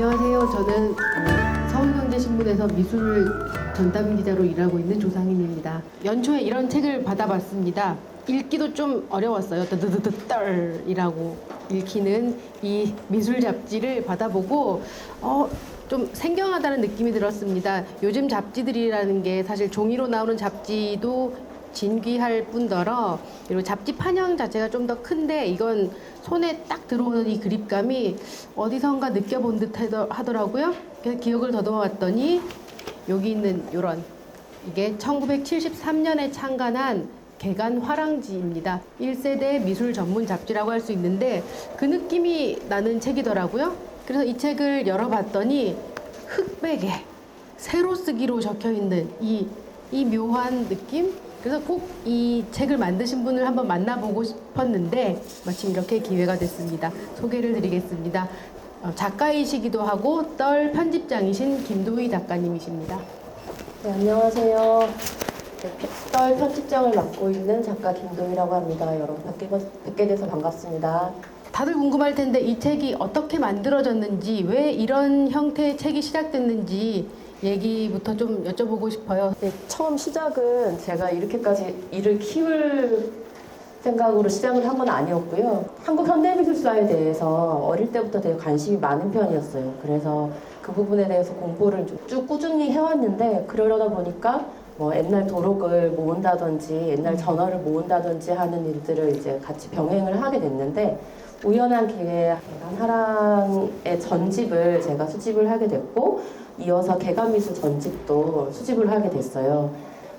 안녕하세요. 저는 서울경제신문에서 미술 전담 기자로 일하고 있는 조상인입니다. 연초에 이런 책을 받아봤습니다. 읽기도 좀 어려웠어요. 떠르르르르이라고 읽히는 이 미술 잡지를 받아보고 좀 생경하다는 느낌이 들었습니다. 요즘 잡지들이라는 게 사실 종이로 나오는 잡지도 진귀할 뿐더러 그리고 잡지 판형 자체가 좀 더 큰데 이건 손에 딱 들어오는 이 그립감이 어디선가 느껴본 듯 하더라고요. 그래서 기억을 더듬어 봤더니 여기 있는 요런 이게 1973년에 창간한 개간 화랑지입니다. 1세대 미술 전문 잡지라고 할 수 있는데 그 느낌이 나는 책이더라고요. 그래서 이 책을 열어봤더니 흑백에 세로 쓰기로 적혀있는 이 묘한 느낌? 그래서 꼭 이 책을 만드신 분을 한번 만나보고 싶었는데 마침 이렇게 기회가 됐습니다. 소개를 드리겠습니다. 작가이시기도 하고 떨 편집장이신 김도희 작가님이십니다. 네, 안녕하세요. 떨 편집장을 맡고 있는 작가 김도희라고 합니다. 여러분 뵙게 돼서 반갑습니다. 다들 궁금할 텐데 이 책이 어떻게 만들어졌는지, 왜 이런 형태의 책이 시작됐는지 얘기부터 좀 여쭤보고 싶어요. 네, 처음 시작은 제가 이렇게까지 일을 키울 생각으로 시작을 한 건 아니었고요. 한국 현대미술사에 대해서 어릴 때부터 되게 관심이 많은 편이었어요. 그래서 그 부분에 대해서 공부를 쭉 꾸준히 해왔는데 그러려다 보니까 뭐 옛날 도록을 모은다든지 옛날 전어를 모은다든지 하는 일들을 이제 같이 병행을 하게 됐는데 우연한 기회에 하랑의 전집을 제가 수집을 하게 됐고 이어서 개간미술 전집도 수집을 하게 됐어요.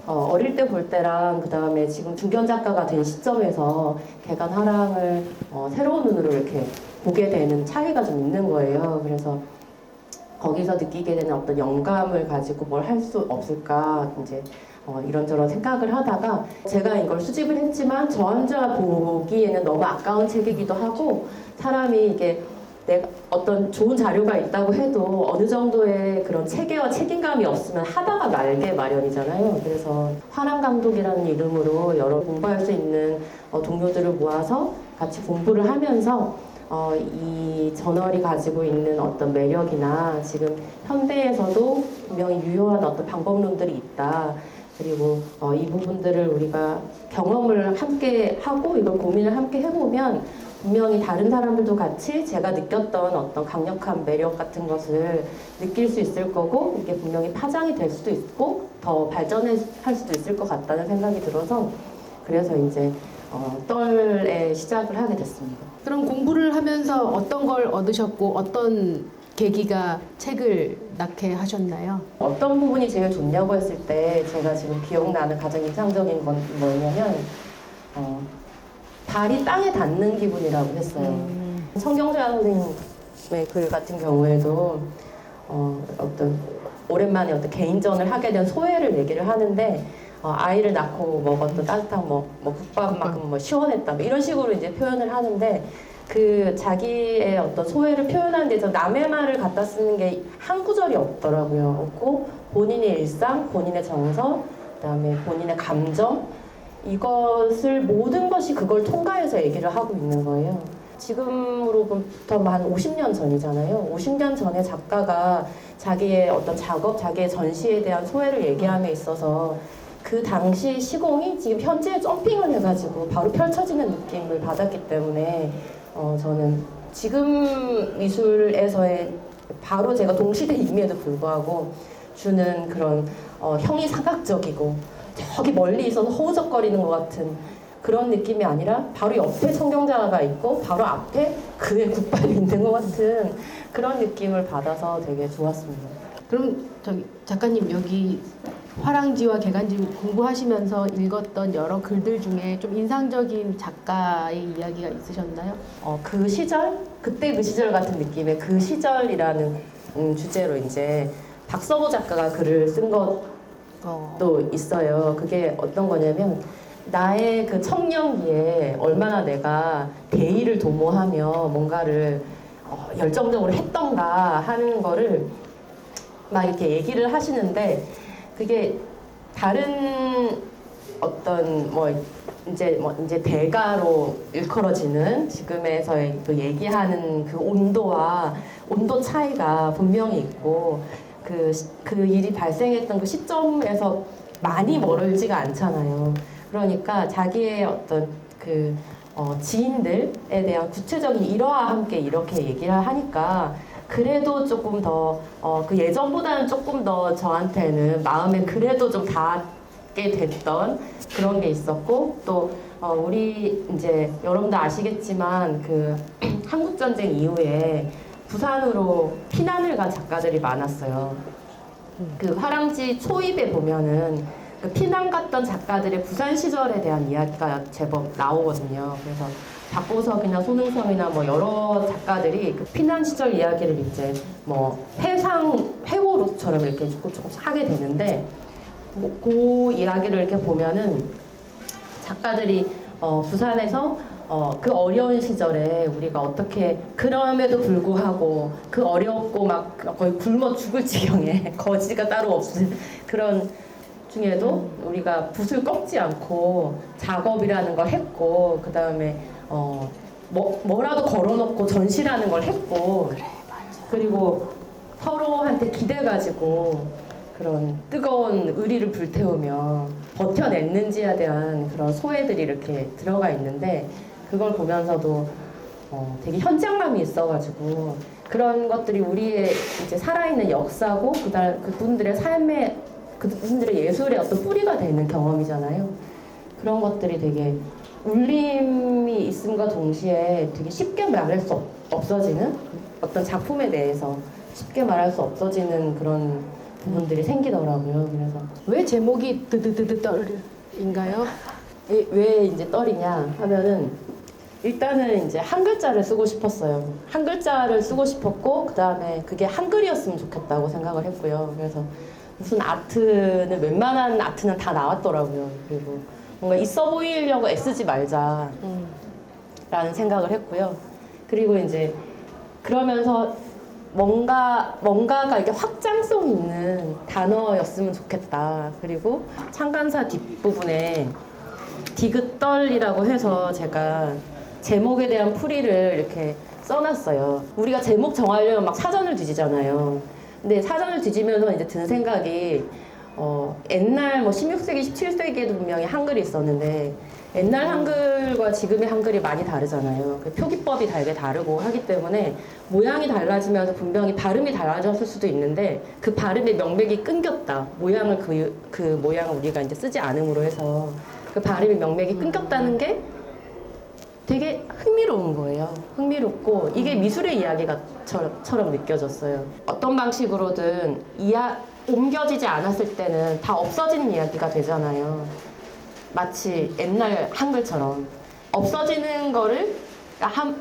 어릴 때 볼 때랑 그 다음에 지금 중견 작가가 된 시점에서 개간 화랑을 새로운 눈으로 이렇게 보게 되는 차이가 좀 있는 거예요. 그래서 거기서 느끼게 되는 어떤 영감을 가지고 뭘 할 수 없을까 이제 이런저런 생각을 하다가 제가 이걸 수집을 했지만 저 혼자 보기에는 너무 아까운 책이기도 하고 사람이 이게 내가 어떤 좋은 자료가 있다고 해도 어느 정도의 그런 체계와 책임감이 없으면 하다가 말게 마련이잖아요. 그래서 화랑 감독이라는 이름으로 여러 공부할 수 있는 동료들을 모아서 같이 공부를 하면서 이 저널이 가지고 있는 어떤 매력이나 지금 현대에서도 분명히 유효한 어떤 방법론들이 있다. 그리고 이 부분들을 우리가 경험을 함께 하고 이걸 고민을 함께 해보면 분명히 다른 사람들도 같이 제가 느꼈던 어떤 강력한 매력 같은 것을 느낄 수 있을 거고 이게 분명히 파장이 될 수도 있고 더 발전할 수도 있을 것 같다는 생각이 들어서 그래서 이제 떨에 시작을 하게 됐습니다. 그럼 공부를 하면서 어떤 걸 얻으셨고 어떤 계기가 책을 낳게 하셨나요? 어떤 부분이 제일 좋냐고 했을 때 제가 지금 기억나는 가장 인상적인 건 뭐냐면 발이 땅에 닿는 기분이라고 했어요. 성경자 선생님의 글 같은 경우에도 어떤 오랜만에 어떤 개인전을 하게 된 소회를 얘기를 하는데 아이를 낳고 먹었던 따뜻한 국밥만큼 시원했다 이런 식으로 이제 표현을 하는데 그 자기의 어떤 소회를 표현하는 데서 남의 말을 갖다 쓰는 게 한 구절이 없더라고요. 없고 본인의 일상, 본인의 정서, 그다음에 본인의 감정 이것을 모든 것이 그걸 통과해서 얘기를 하고 있는 거예요. 지금으로부터 한 50년 전이잖아요. 50년 전에 작가가 자기의 어떤 작업, 자기의 전시에 대한 소회를 얘기함에 있어서 그 당시 시공이 지금 현재에 점핑을 해가지고 바로 펼쳐지는 느낌을 받았기 때문에 저는 지금 미술에서의 바로 제가 동시대임에도 불구하고 주는 그런 형이사각적이고 저기 멀리 있어서 허우적거리는 것 같은 그런 느낌이 아니라 바로 옆에 성경자가 있고 바로 앞에 그의 국밥이 있는 것 같은 그런 느낌을 받아서 되게 좋았습니다. 그럼 저기 작가님 여기 화랑지와 개간지 공부하시면서 읽었던 여러 글들 중에 좀 인상적인 작가의 이야기가 있으셨나요? 그 시절? 그때 그 시절 같은 느낌의 그 시절이라는 주제로 이제 박서보 작가가 글을 쓴 것도 있어요. 그게 어떤 거냐면 나의 그 청년기에 얼마나 내가 대의를 도모하며 뭔가를 열정적으로 했던가 하는 거를 막 이렇게 얘기를 하시는데 그게 다른 어떤 이제 대가로 일컬어지는 지금에서의 또 얘기하는 그 온도 차이가 분명히 있고 그 일이 발생했던 그 시점에서 많이 멀지가 않잖아요. 그러니까 자기의 어떤 지인들에 대한 구체적인 일화와 함께 이렇게 얘기를 하니까 그래도 조금 더 그 예전보다는 조금 더 저한테는 마음에 그래도 좀 닿게 됐던 그런 게 있었고 또 우리 이제 여러분도 아시겠지만 그 한국 전쟁 이후에 부산으로 피난을 간 작가들이 많았어요. 그 화랑지 초입에 보면은 그 피난 갔던 작가들의 부산 시절에 대한 이야기가 제법 나오거든요. 그래서 박보석이나 손흥성이나 뭐 여러 작가들이 그 피난 시절 이야기를 이제 뭐 회고록처럼 이렇게 조금 하게 되는데 그 이야기를 이렇게 보면은 작가들이 부산에서 그 어려운 시절에 우리가 어떻게 그럼에도 불구하고 그 어렵고 막 거의 굶어 죽을 지경에 거지가 따로 없는 그런 중에도 우리가 붓을 꺾지 않고 작업이라는 걸 했고 그 다음에 뭐라도 걸어놓고 전시라는 걸 했고 그리고 서로한테 기대 가지고 그런 뜨거운 의리를 불태우며 버텨냈는지에 대한 그런 소회들이 이렇게 들어가 있는데 그걸 보면서도 되게 현장감이 있어가지고 그런 것들이 우리의 이제 살아있는 역사고 그다음 그분들의 삶의 그분들의 예술의 어떤 뿌리가 되는 경험이잖아요. 그런 것들이 되게 울림이 있음과 동시에 되게 쉽게 말할 수 없어지는 어떤 작품에 대해서 쉽게 말할 수 없어지는 그런 부분들이 생기더라고요. 그래서 왜 제목이 뜨뜨뜨뜨떨인가요? 왜 이제 떨이냐 하면은 일단은 이제 한 글자를 쓰고 싶었어요. 한 글자를 쓰고 싶었고 그 다음에 그게 한글이었으면 좋겠다고 생각을 했고요. 그래서 무슨 아트는 웬만한 아트는 다 나왔더라고요. 그리고 뭔가 있어 보이려고 애쓰지 말자라는 생각을 했고요. 그리고 이제 그러면서 뭔가가 이렇게 확장성 있는 단어였으면 좋겠다. 그리고 창간사 뒷부분에 디귿떨이라고 해서 제가 제목에 대한 풀이를 이렇게 써놨어요. 우리가 제목 정하려면 막 사전을 뒤지잖아요. 근데 사전을 뒤지면서 이제 든 생각이 옛날 뭐 16세기, 17세기에도 분명히 한글이 있었는데 옛날 한글과 지금의 한글이 많이 다르잖아요. 그 표기법이 되게 다르고 하기 때문에 모양이 달라지면서 분명히 발음이 달라졌을 수도 있는데 그 발음의 명맥이 끊겼다. 모양을 그 모양을 우리가 이제 쓰지 않음으로 해서 그 발음의 명맥이 끊겼다는 게 되게 흥미로운 거예요. 흥미롭고 이게 미술의 이야기처럼 느껴졌어요. 어떤 방식으로든 옮겨지지 않았을 때는 다 없어지는 이야기가 되잖아요. 마치 옛날 한글처럼 없어지는 거를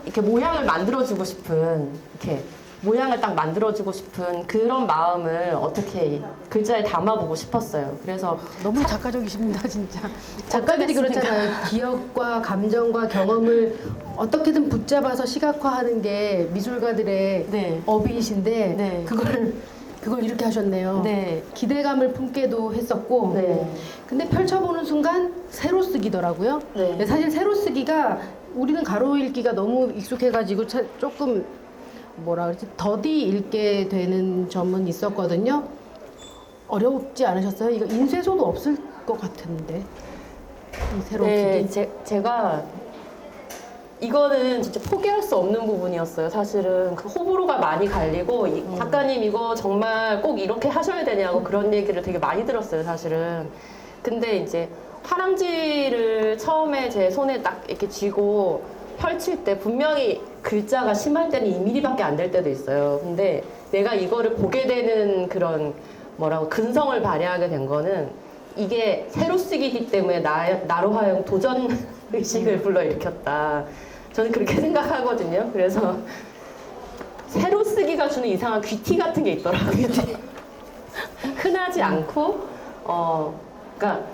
이렇게 모양을 만들어주고 싶은 이렇게 모양을 딱 만들어주고 싶은 그런 마음을 어떻게 글자에 담아보고 싶었어요. 그래서 너무 작가적이십니다, 진짜. 작가들이 그렇잖아요. 기억과 감정과 경험을 어떻게든 붙잡아서 시각화하는 게 미술가들의 네. 업이신데 네. 그걸 이렇게 하셨네요. 네. 기대감을 품게도 했었고 네. 근데 펼쳐보는 순간 새로 쓰기더라고요. 네. 사실 새로 쓰기가 우리는 가로 읽기가 너무 익숙해가지고 조금 뭐라 그러지 더디 읽게 되는 점은 있었거든요. 어렵지 않으셨어요? 이거 인쇄소도 없을 것 같은데 이 새로 네, 기계. 제가 이거는 진짜 포기할 수 없는 부분이었어요. 사실은 그 호불호가 많이 갈리고 작가님 이거 정말 꼭 이렇게 하셔야 되냐고 그런 얘기를 되게 많이 들었어요. 사실은. 근데 이제 화랑지를 처음에 제 손에 딱 이렇게 쥐고 펼칠 때 분명히 글자가 심할 때는 2mm밖에 안 될 때도 있어요. 근데 내가 이거를 보게 되는 그런 근성을 발휘하게 된 거는 이게 새로 쓰기이기 때문에 나로 하여금 도전 의식을 불러일으켰다. 저는 그렇게 생각하거든요. 그래서 새로 쓰기가 주는 이상한 귀티 같은 게 있더라고요. 흔하지 않고, 그러니까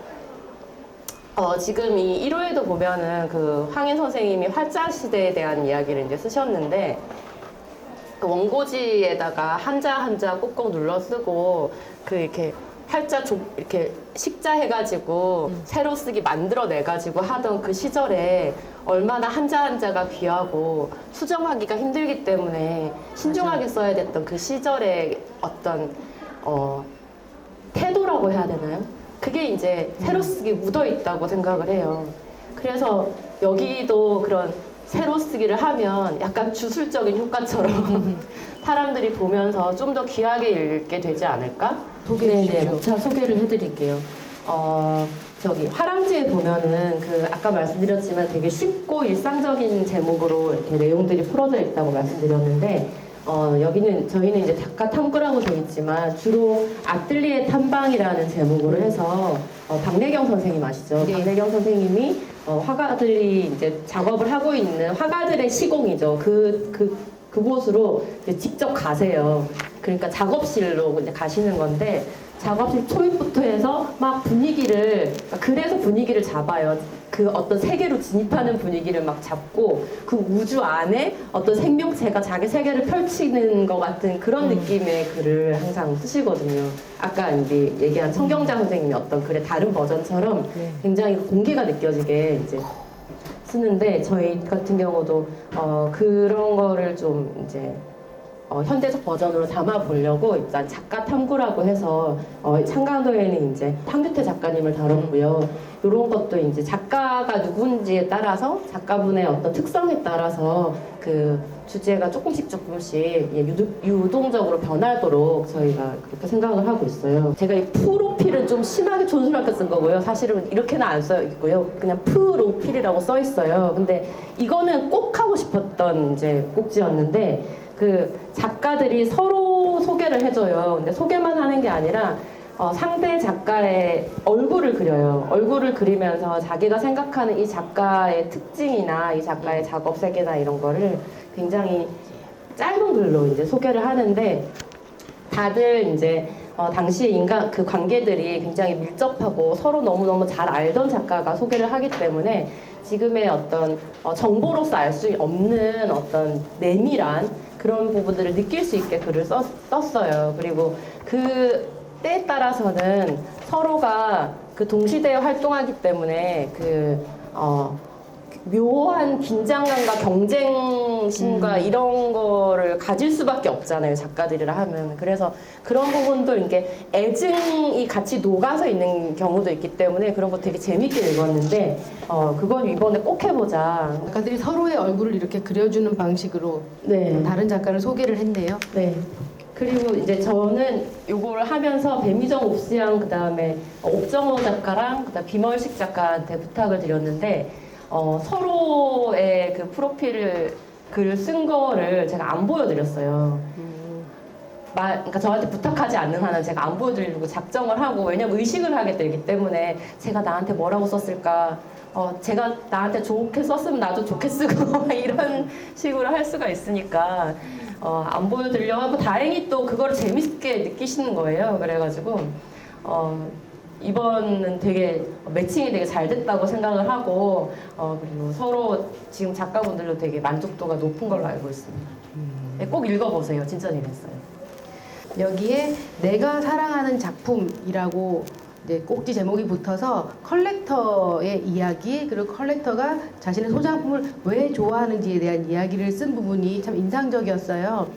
지금 이 1호에도 보면은 그 황인 선생님이 활자 시대에 대한 이야기를 이제 쓰셨는데 그 원고지에다가 한자 한자 꼭꼭 눌러 쓰고 그 이렇게 팔자 이렇게 식자해가지고 세로 쓰기 만들어내가지고 하던 그 시절에 얼마나 한자 한자가 귀하고 수정하기가 힘들기 때문에 신중하게 써야 됐던 그 시절의 어떤 태도라고 해야 되나요? 그게 이제 세로 쓰기 묻어 있다고 생각을 해요. 그래서 여기도 그런 세로 쓰기를 하면 약간 주술적인 효과처럼 사람들이 보면서 좀 더 귀하게 읽게 되지 않을까? 소개해 주시죠. 목차 소개를 해드릴게요. 저기 화랑지에 보면은 그 아까 말씀드렸지만 되게 쉽고 일상적인 제목으로 이렇게 내용들이 풀어져 있다고 말씀드렸는데 여기는 저희는 이제 작가 탐구라고 되어 있지만 주로 아뜰리에 탐방이라는 제목으로 해서 박래경 선생님 아시죠? 네. 박래경 선생님이 화가들이 이제 작업을 하고 있는 화가들의 시공이죠. 그곳으로 이제 직접 가세요. 그러니까 작업실로 이제 가시는 건데 작업실 초입부터 해서 막 분위기를 그래서 분위기를 잡아요. 그 어떤 세계로 진입하는 분위기를 막 잡고 그 우주 안에 어떤 생명체가 자기 세계를 펼치는 것 같은 그런 느낌의 글을 항상 쓰시거든요. 아까 이제 얘기한 청경자 선생님의 어떤 글의 다른 버전처럼 네. 굉장히 공기가 느껴지게 이제 쓰는데 저희 같은 경우도 그런 거를 좀 이제 현대적 버전으로 담아 보려고 일단 작가 탐구라고 해서 창간호에는 이제 황규태 작가님을 다뤘고요. 이런 것도 이제 작가가 누군지에 따라서 작가분의 어떤 특성에 따라서 그 주제가 조금씩 유동적으로 변하도록 저희가 그렇게 생각을 하고 있어요. 제가 이 프로필은 좀 심하게 촌스럽게 쓴 거고요. 사실은 이렇게는 안 써 있고요. 그냥 프로필이라고 써 있어요. 근데 이거는 꼭 하고 싶었던 이제 꼭지였는데 그 작가들이 서로 소개를 해줘요. 근데 소개만 하는 게 아니라 상대 작가의 얼굴을 그려요. 얼굴을 그리면서 자기가 생각하는 이 작가의 특징이나 이 작가의 작업 세계나 이런 거를 굉장히 짧은 글로 이제 소개를 하는데 다들 이제 당시 인간 그 관계들이 굉장히 밀접하고 서로 너무너무 잘 알던 작가가 소개를 하기 때문에 지금의 어떤 정보로서 알 수 없는 어떤 내밀한 그런 부분들을 느낄 수 있게 글을 썼어요. 그리고 그 때에 따라서는 서로가 그 동시대에 활동하기 때문에 묘한 긴장감과 경쟁심과 이런 거를 가질 수밖에 없잖아요. 작가들이라 하면. 그래서 그런 부분도 이렇게 애증이 같이 녹아서 있는 경우도 있기 때문에 그런 거 되게 재밌게 읽었는데 그건 이번에 꼭 해보자. 작가들이 서로의 얼굴을 이렇게 그려주는 방식으로 네. 다른 작가를 소개를 했네요. 네. 그리고 이제 저는 요거를 하면서 배미정 옥시양 그다음에 옥정호 작가랑 그다음 비멀식 작가한테 부탁을 드렸는데 서로의 그 프로필을 글을 쓴 거를 제가 안 보여드렸어요. 그러니까 저한테 부탁하지 않는 한은 제가 안 보여드리려고 작정을 하고 왜냐면 의식을 하게 되기 때문에 제가 나한테 뭐라고 썼을까 제가 나한테 좋게 썼으면 나도 좋게 쓰고 이런 식으로 할 수가 있으니까 안 보여드리려고 하고 다행히 또 그걸 재밌게 느끼시는 거예요. 그래가지고 이번은 되게 매칭이 되게 잘 됐다고 생각을 하고 그리고 서로 지금 작가분들도 되게 만족도가 높은 걸로 알고 있습니다. 네, 꼭 읽어보세요. 진짜 재밌어요. 여기에 내가 사랑하는 작품이라고 이제 꼭지 제목이 붙어서 컬렉터의 이야기 그리고 컬렉터가 자신의 소장품을 왜 좋아하는지에 대한 이야기를 쓴 부분이 참 인상적이었어요.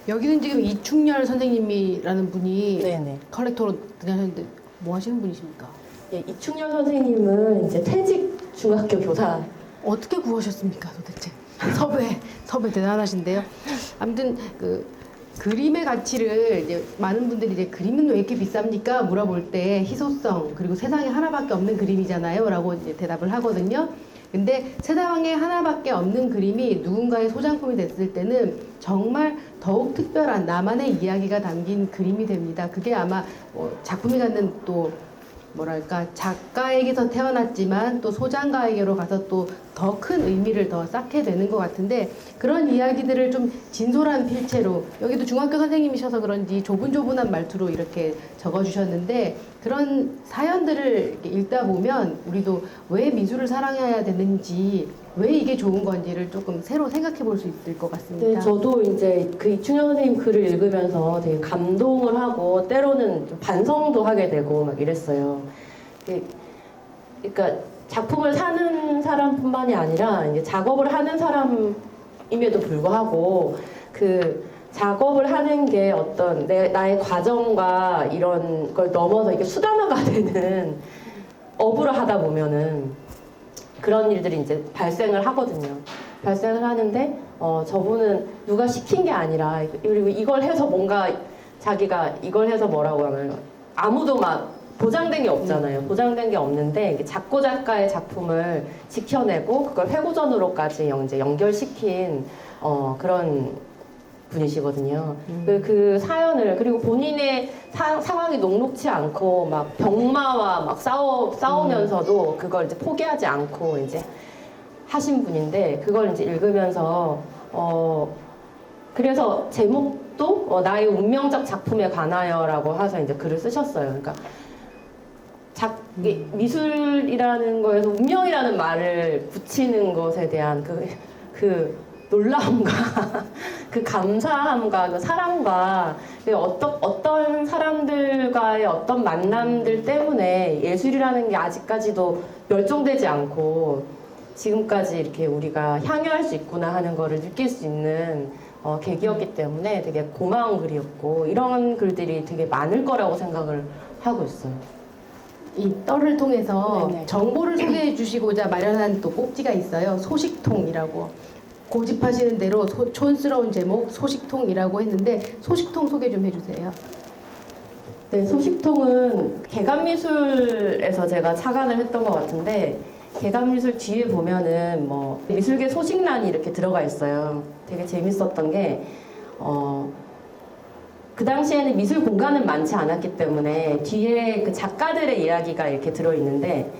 여기는 지금 이충렬 선생님이라는 분이 네네. 컬렉터로 등장하셨는데 뭐 하시는 분이십니까? 예, 이충렬 선생님은 이제 퇴직 중학교 교사. 어떻게 구하셨습니까 도대체? 섭외 대단하신데요. 아무튼 그 그림의 가치를 이제 많은 분들이 이제 그림은 왜 이렇게 비쌉니까? 물어볼 때 희소성 그리고 세상에 하나밖에 없는 그림이잖아요 라고 이제 대답을 하거든요. 근데 세상에 하나밖에 없는 그림이 누군가의 소장품이 됐을 때는 정말 더욱 특별한 나만의 이야기가 담긴 그림이 됩니다. 그게 아마 작품이 갖는 또 뭐랄까 작가에게서 태어났지만 또 소장가에게로 가서 또 더 큰 의미를 더 쌓게 되는 것 같은데 그런 이야기들을 좀 진솔한 필체로 여기도 중학교 선생님이셔서 그런지 조분조분한 말투로 이렇게 적어주셨는데 그런 사연들을 이렇게 읽다 보면 우리도 왜 미술을 사랑해야 되는지 왜 이게 좋은 건지를 조금 새로 생각해 볼 수 있을 것 네, 같습니다. 저도 이제 그 이춘영 선생님 글을 읽으면서 되게 감동을 하고 때로는 좀 반성도 하게 되고 막 이랬어요. 그러니까 작품을 사는 사람뿐만이 아니라 이제 작업을 하는 사람임에도 불구하고 그 작업을 하는 게 어떤 나의 과정과 이런 걸 넘어서 이게 수단화가 되는 업으로 하다 보면은 그런 일들이 이제 발생을 하거든요. 발생을 하는데 저분은 누가 시킨 게 아니라 그리고 이걸 해서 뭔가 자기가 이걸 해서 뭐라고 하나요? 아무도 막 보장된 게 없잖아요. 보장된 게 없는데 작고 작가의 작품을 지켜내고 그걸 회고전으로까지 이제 연결시킨 그런 분이시거든요. 그 사연을 그리고 본인의 상황이 녹록치 않고 막 병마와 막 싸우면서도 그걸 이제 포기하지 않고 이제 하신 분인데 그걸 이제 읽으면서 그래서 제목도 나의 운명적 작품에 관하여라고 해서 이제 글을 쓰셨어요. 그러니까 미술이라는 거에서 운명이라는 말을 붙이는 것에 대한 그 놀라움과 그 감사함과 그 사랑과 어떤 사람들과의 어떤 만남들 때문에 예술이라는 게 아직까지도 멸종되지 않고 지금까지 이렇게 우리가 향유할 수 있구나 하는 거를 느낄 수 있는 계기였기 때문에 되게 고마운 글이었고 이런 글들이 되게 많을 거라고 생각을 하고 있어요. 이 떨을 통해서 네네. 정보를 소개해 주시고자 마련한 또 꼭지가 있어요. 소식통이라고. 고집하시는 대로 촌스러운 제목 소식통이라고 했는데 소식통 소개 좀 해주세요. 네, 소식통은 개간미술에서 제가 착안을 했던 것 같은데 개간미술 뒤에 보면은 뭐 미술계 소식란이 이렇게 들어가 있어요. 되게 재밌었던 게 그 당시에는 미술 공간은 많지 않았기 때문에 뒤에 그 작가들의 이야기가 이렇게 들어있는데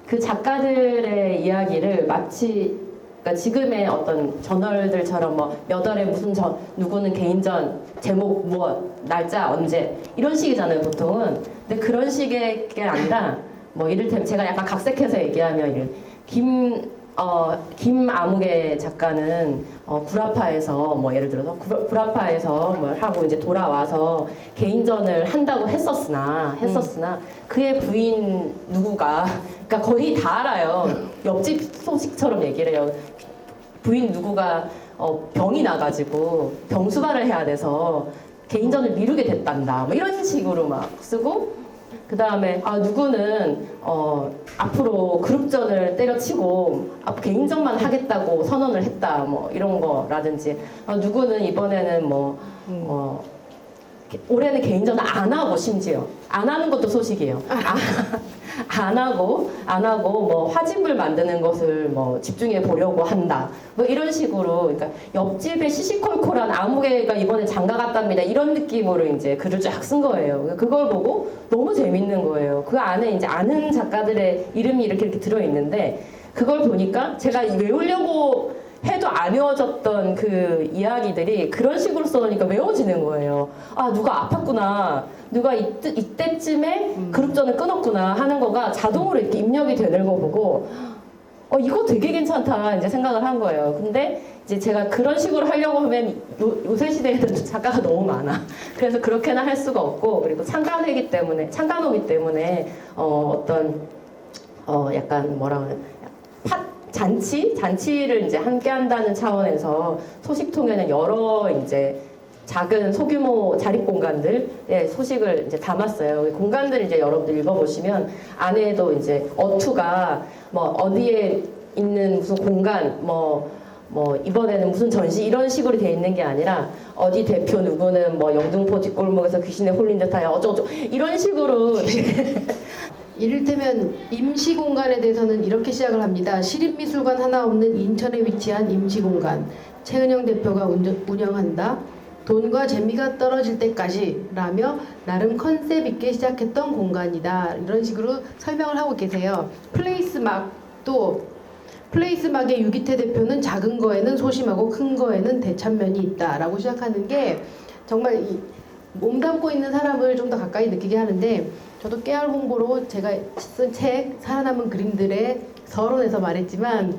그 작가들의 이야기를 마치 그러니까 지금의 어떤 저널들처럼 뭐 몇 월에 무슨 누구는 개인전 제목 무엇 날짜 언제 이런 식이잖아요 보통은. 근데 그런 식의 게 아니라 뭐 이를테면 제가 약간 각색해서 얘기하면 김아무개 작가는 구라파에서 뭐 예를 들어서 구라파에서 뭘 하고 이제 돌아와서 개인전을 한다고 했었으나 그의 부인 누구가 그러니까 거의 다 알아요. 옆집 소식처럼 얘기를 해요. 부인 누구가 병이 나가지고 병수발을 해야 돼서 개인전을 미루게 됐단다. 뭐 이런 식으로 막 쓰고 그 다음에 누구는 앞으로 그룹전을 때려치고 개인전만 하겠다고 선언을 했다 뭐 이런 거라든지 누구는 이번에는 올해는 개인전을 안 하고 심지어 안 하는 것도 소식이에요. 안 하고 뭐 화집을 만드는 것을 뭐 집중해 보려고 한다. 뭐 이런 식으로 그러니까 옆집에 시시콜콜한 아무개가 이번에 장가 갔답니다. 이런 느낌으로 이제 글을 쫙 쓴 거예요. 그걸 보고 너무 재밌는 거예요. 그 안에 이제 아는 작가들의 이름이 이렇게 들어 있는데 그걸 보니까 제가 외우려고 해도 안 외워졌던 그 이야기들이 그런 식으로 써놓으니까 외워지는 거예요. 누가 아팠구나. 누가 이때쯤에 그룹전을 끊었구나 하는 거가 자동으로 이렇게 입력이 되는 거 보고 이거 되게 괜찮다 이제 생각을 한 거예요. 근데 이제 제가 그런 식으로 하려고 하면 요새 시대에는 작가가 너무 많아. 그래서 그렇게는 할 수가 없고 그리고 창간호기 때문에 약간 뭐라 그래 잔치를 이제 함께 한다는 차원에서 소식통에는 여러 이제 작은 소규모 자립공간들의 소식을 이제 담았어요. 공간들 이제 여러분들 읽어보시면 안에도 이제 어투가 뭐 어디에 있는 무슨 공간 뭐 이번에는 무슨 전시 이런 식으로 돼 있는 게 아니라 어디 대표 누구는 뭐 영등포 뒷골목에서 귀신에 홀린 듯하여 어쩌고 이런 식으로 이를테면 임시공간에 대해서는 이렇게 시작을 합니다. 시립미술관 하나 없는 인천에 위치한 임시공간. 최은영 대표가 운영한다. 돈과 재미가 떨어질 때까지 라며 나름 컨셉 있게 시작했던 공간이다. 이런 식으로 설명을 하고 계세요. 플레이스막의 유기태 대표는 작은 거에는 소심하고 큰 거에는 대참면이 있다 라고 시작하는 게 정말 몸담고 있는 사람을 좀 더 가까이 느끼게 하는데 저도 깨알 홍보로 제가 쓴 책 살아남은 그림들의 서론에서 말했지만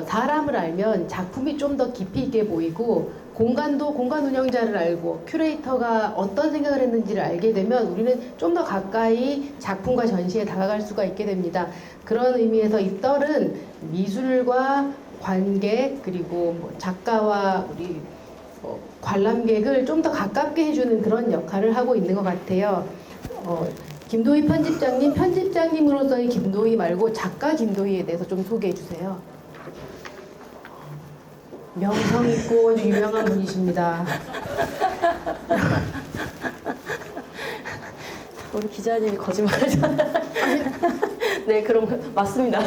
사람을 알면 작품이 좀 더 깊이 있게 보이고 공간도 공간 운영자를 알고 큐레이터가 어떤 생각을 했는지를 알게 되면 우리는 좀 더 가까이 작품과 전시에 다가갈 수가 있게 됩니다. 그런 의미에서 이 떨은 미술과 관객 그리고 뭐 작가와 우리 관람객을 좀 더 가깝게 해주는 그런 역할을 하고 있는 것 같아요. 김도희 편집장님, 편집장님으로서의 김도희 말고 작가 김도희에 대해서 좀 소개해 주세요. 명성 있고 유명한 분이십니다. 우리 기자님이 거짓말하잖아요. 네, 그럼 맞습니다.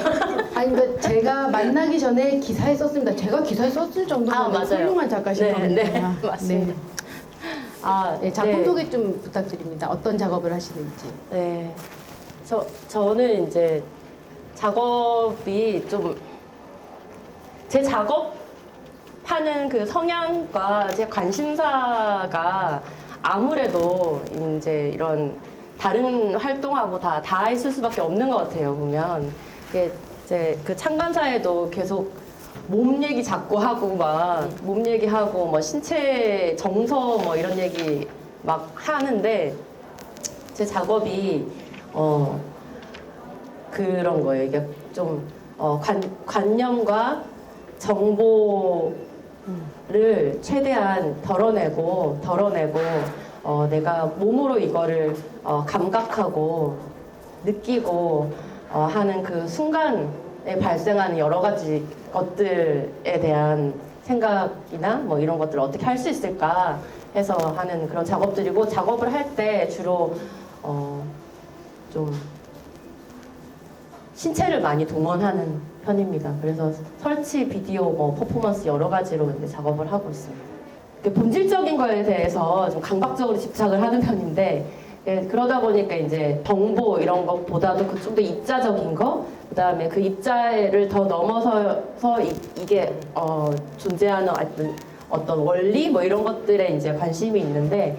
아니 그러니까 제가 만나기 전에 기사에 썼습니다. 제가 기사에 썼을 정도면 맞아요. 훌륭한 작가신 네, 겁니다. 네, 맞습니다. 네, 작품 네. 소개 좀 부탁드립니다. 어떤 작업을 하시는지. 네. 저는 이제 작업이 좀 제 작업하는 그 성향과 제 관심사가 아무래도 이제 이런 다른 활동하고 다 있을 수밖에 없는 것 같아요, 보면. 이게 이제 그 창간사에도 계속 몸 얘기 자꾸 하고 막 몸 얘기하고 뭐 신체 정서 뭐 이런 얘기 막 하는데 제 작업이 그런 거예요. 이게 좀 관념과 정보를 최대한 덜어내고 내가 몸으로 이거를 감각하고 느끼고 하는 그 순간에 발생하는 여러 가지 것들에 대한 생각이나 뭐 이런 것들을 어떻게 할 수 있을까 해서 하는 그런 작업들이고 작업을 할 때 주로 좀 신체를 많이 동원하는 편입니다. 그래서 설치, 비디오, 뭐 퍼포먼스 여러 가지로 이제 작업을 하고 있습니다. 본질적인 거에 대해서 좀 강박적으로 집착을 하는 편인데 그러다 보니까 이제 정보 이런 것보다도 좀 더 입자적인 거, 그다음에 그 입자를 더 넘어서서 이게 존재하는 어떤 원리 뭐 이런 것들에 이제 관심이 있는데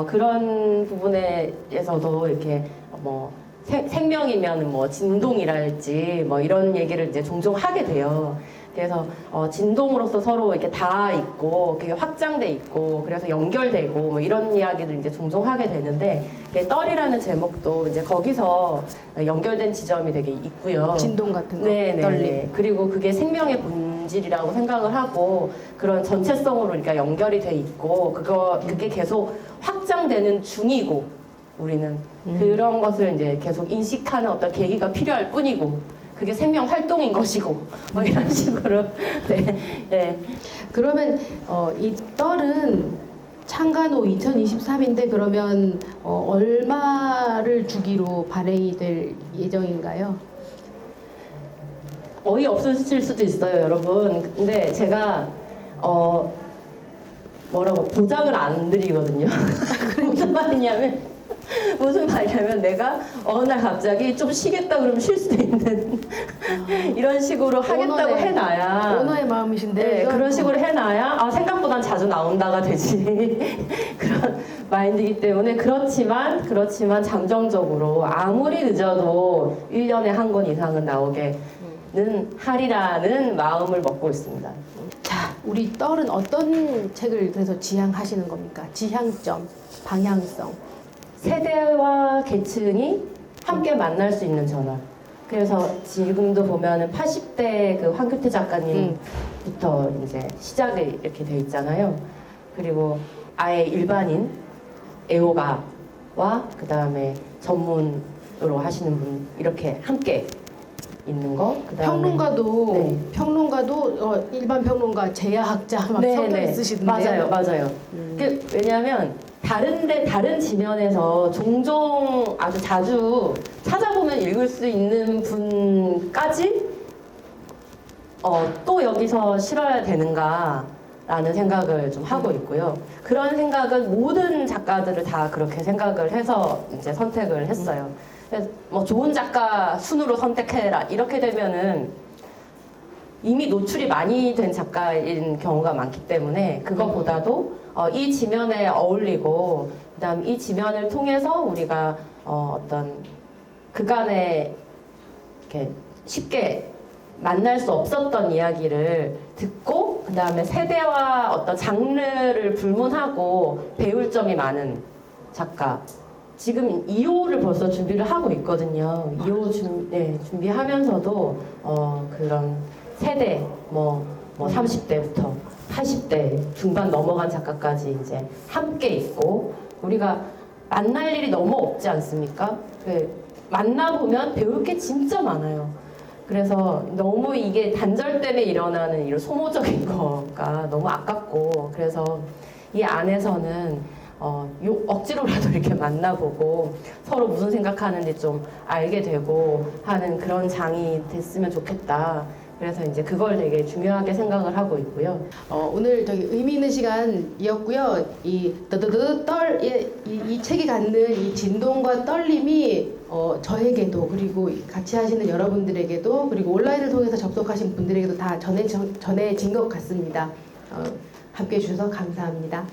그런 부분에서도 이렇게 뭐 생명이면 뭐 진동이랄지 뭐 이런 얘기를 이제 종종 하게 돼요. 그래서 진동으로서 서로 이렇게 닿아 있고 그게 확장돼 있고 그래서 연결되고 뭐 이런 이야기를 이제 종종 하게 되는데 떨이라는 제목도 이제 거기서 연결된 지점이 되게 있고요. 진동 같은 거, 네, 떨림. 그리고 그게 생명의 본질이라고 생각을 하고 그런 전체성으로 그러니까 연결이 돼 있고 그게 계속 확장되는 중이고 우리는 그런 것을 이제 계속 인식하는 어떤 계기가 필요할 뿐이고 그게 생명 활동인 것이고 뭐 이런 식으로 네. 그러면 이 떨은 창간호 2023인데 그러면 얼마를 주기로 발행이 될 예정인가요? 어이없으실 수도 있어요, 여러분. 근데 제가 뭐라고 보장을 안 드리거든요. 무슨 말이냐면 내가 어느 날 갑자기 좀 쉬겠다 그러면 쉴 수도 있는 이런 식으로 하겠다고 해놔야 오너의 마음이신데 네, 그런 식으로 해놔야 생각보단 자주 나온다가 되지 그런 마인드이기 때문에 그렇지만 잠정적으로 아무리 늦어도 1년에 한 권 이상은 나오게는 하리라는 마음을 먹고 있습니다. 자, 우리 떨은 어떤 책을 그래서 지향하시는 겁니까? 지향점, 방향성. 세대와 계층이 함께 만날 수 있는 전화. 그래서 지금도 보면은 80대 그 황규태 작가님부터 이제 시작이 이렇게 돼 있잖아요. 그리고 아예 일반인 애호가와 그 다음에 전문으로 하시는 분 이렇게 함께 있는 거. 그다음에 평론가도 일반 평론가, 제야학자 막 섞여 있으시던데요. 맞아요. 왜냐하면 다른 지면에서 종종 아주 자주 찾아보면 읽을 수 있는 분까지 또 여기서 실어야 되는가라는 생각을 좀 하고 있고요. 그런 생각은 모든 작가들을 다 그렇게 생각을 해서 이제 선택을 했어요. 그래서 뭐 좋은 작가 순으로 선택해라 이렇게 되면은 이미 노출이 많이 된 작가인 경우가 많기 때문에 그것보다도 이 지면에 어울리고 그다음 이 지면을 통해서 우리가 어떤 그간에 이렇게 쉽게 만날 수 없었던 이야기를 듣고 그 다음에 세대와 어떤 장르를 불문하고 배울 점이 많은 작가. 지금 2호를 벌써 준비를 하고 있거든요. 2호 준비하면서도 그런 세대 뭐 30대부터 80대 중반 넘어간 작가까지 이제 함께 있고 우리가 만날 일이 너무 없지 않습니까? 만나보면 배울 게 진짜 많아요. 그래서 너무 이게 단절 때문에 일어나는 이런 소모적인 거가 너무 아깝고 그래서 이 안에서는 억지로라도 이렇게 만나보고 서로 무슨 생각하는지 좀 알게 되고 하는 그런 장이 됐으면 좋겠다. 그래서 이제 그걸 되게 중요하게 생각을 하고 있고요. 오늘 저기 의미 있는 시간이었고요. 이 이 책이 갖는 이 진동과 떨림이 저에게도 그리고 같이 하시는 여러분들에게도 그리고 온라인을 통해서 접속하신 분들에게도 다 전해진 것 같습니다. 함께해 주셔서 감사합니다.